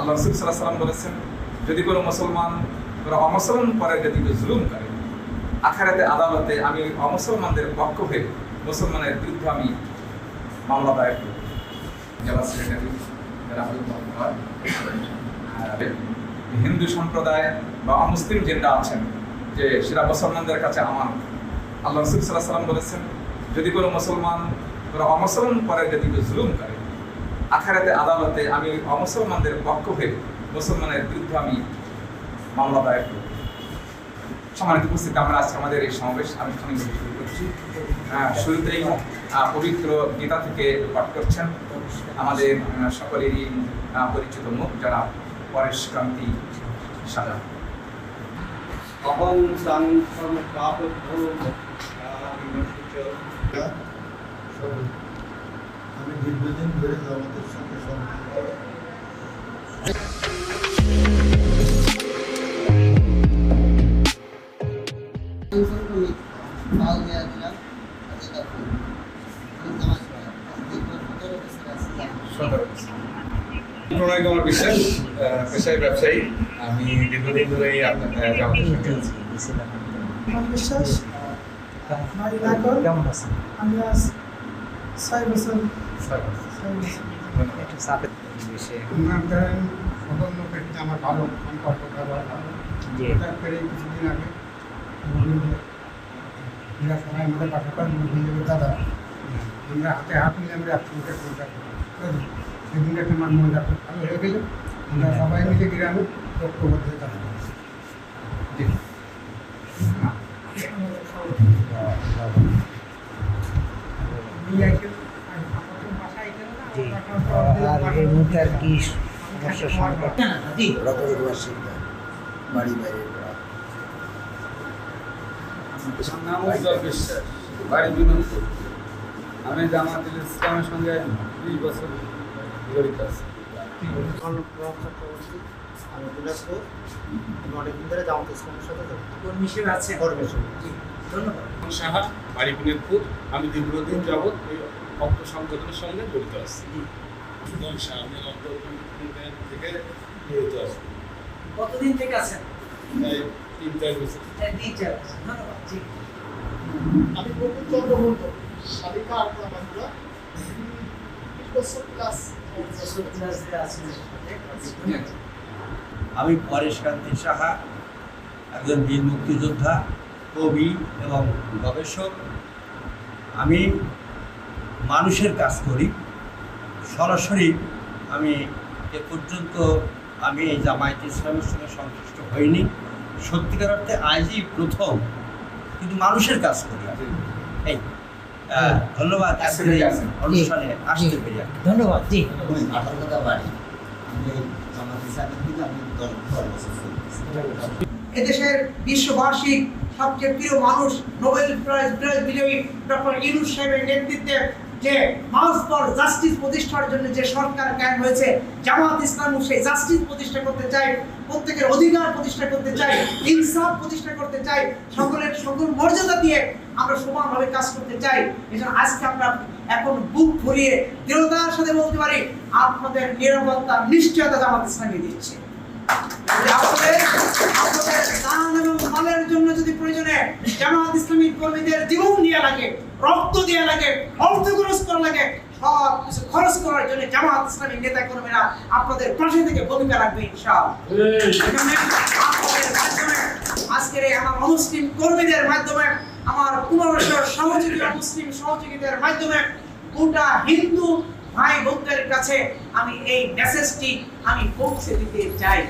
আল্লাহ রাসূল সাল্লাল্লাহু আলাইহি ওয়াসাল্লাম বলেছেন, যদি কোনো মুসলমান অমুসলমান পরের জাতিকে জুলুম করে, আখিরাতে আদালতে আমি অমুসলমানদের পক্ষ হয়ে মুসলমানের বিরুদ্ধে আমি মামলা দায়ের করব। জেলা সেক্রেটারি হিন্দু সম্প্রদায় বা অমুসলিম যেটা আছেন যে সেটা মুসলমানদের কাছে আমার। আল্লাহ রাসূল সাল্লাল্লাহু আলাইহি ওয়াসাল্লাম বলেছেন, যদি কোনো মুসলমান অমুসলমান পরের জাতিকে জুলুম করে, আখিরাতে আদালতে আমি অমুসলমানদের পক্ষ হয়ে মুসলমানের বিরুদ্ধে আমি মামলা দায়ের করব। সম্মানিত উপস্থিতি, আমরা আজকে আমাদের এই সমাবেশ আনুষ্ঠানিকভাবে শুরু করছি। শুরুতেই পবিত্র গীতা থেকে পাঠ করছেন আমাদের সকলেরই পরিচিত মুখ, যারা পরেশ কান্তি সাজা। আমি দীর্ঘদিন ধরে আমাদের সঙ্গে প্রণয় কুমার বিশ্বাস, পেশায় ব্যবসায়ী। আমি দীর্ঘদিন ধরেই আপনার জামাতের সঙ্গে আছি। বিশ্বাস কেমন আছেন? আমি আজ 6 বছর। আমার ভালো সম্পর্ক ব্যবহার কিছুদিন আগে সবাই আমাদের পাশাপাশি দাদা আমরা হাতে হাত মিলে আমরা একসঙ্গে সেদিন একটা আমার মনটা খুব ভালো হয়ে গেল। আমরা সবাই মিলে গ্রামে ঐক্যবদ্ধ কাজ করছি। আর এই মুহূর্তে আর কি সমস্যা সংকট? বাড়ি বাইরে নাম উজ্জ্বল বিশ্বাস, বাড়ি বিনোদপুর। আমি জামাতুল ইসলামের সঙ্গে 20 বছর জড়িত আছি। আমি দিনাজপুর, আমি অনেকদিন ধরে জামাত ইসলামের সাথে কর্মী হিসেবে আছে। ধন্যবাদ। সাহা, বাড়ি বিনোদপুর। আমি দীর্ঘদিন যাবৎ এই অর্থ সংগঠনের সঙ্গে জড়িত আছি। আমি অর্থ থেকে জড়িত আছি। কতদিন থেকে আছেন? এই 3-4 বছর। 3-4 বছর। ধন্যবাদ। জি। আমি প্রবীণ চন্দ্রমন্ডল, শালিকা আর্থবান্ধা 20 বছর প্লাস আছেন। আমি পরেশ কান্তি সাহা, একজন বীর মুক্তিযোদ্ধা, কবি এবং গবেষক। আমি মানুষের কাজ করি সরাসরি। আমি এ পর্যন্ত আমি এই জামায়াতে ইসলামের সঙ্গে সংশ্লিষ্ট হইনি। সত্যিকার অর্থে আজই প্রথম, কিন্তু মানুষের কাজ করি। এই ধন্যবাদ অনুষ্ঠানে আসতে পেরে। ধন্যবাদ। জি। এদেশের বিশ্ববার্ষিক সবচেয়ে প্রিয় মানুষ, নোবেল প্রাইজ বিজয়ী ডক্টর ইউনূস সাহেবের নেতৃত্বে যে মার্চ ফর জাস্টিস প্রতিষ্ঠার জন্য যে সরকার কায়েম হয়েছে, জামাত ইসলাম সেই জাস্টিস প্রতিষ্ঠা করতে চায়, প্রত্যেকের অধিকার প্রতিষ্ঠা করতে চাই, ইনসাফ প্রতিষ্ঠা করতে চাই, সকলের সকল মর্যাদা দিয়ে আমরা সমানভাবে কাজ করতে চাই। এজন্য আজকে আমরা এখন বুক ভরিয়ে দৃঢ়তার সাথে বলতে পারি, আপনাদের নিরাপত্তা নিশ্চয়তা জামাত ইসলামী দিচ্ছে। আপনাদের দান এবং মালের জন্য যদি প্রয়োজনে জামাত ইসলামী কর্মীদের জীবন দেওয়া লাগে, রক্ত দেওয়া লাগে, অর্থ খরচ করা লাগে, সব কিছু খরচ করার জন্য জামাত ইসলামী নেতা কর্মীরা আপনাদের পাশে থেকে ভূমিকা রাখবে ইনশাআল্লাহ। আপনাদের মাধ্যমে আজকের এই আমার মুসলিম কর্মীদের মাধ্যমে, আমার পুনর্বসর সহযোগী মুসলিম সহযোগীদের মাধ্যমে গোটা হিন্দু ভাই বোনদের কাছে আমি এই মেসেজটি আমি পৌঁছে দিতে চাই।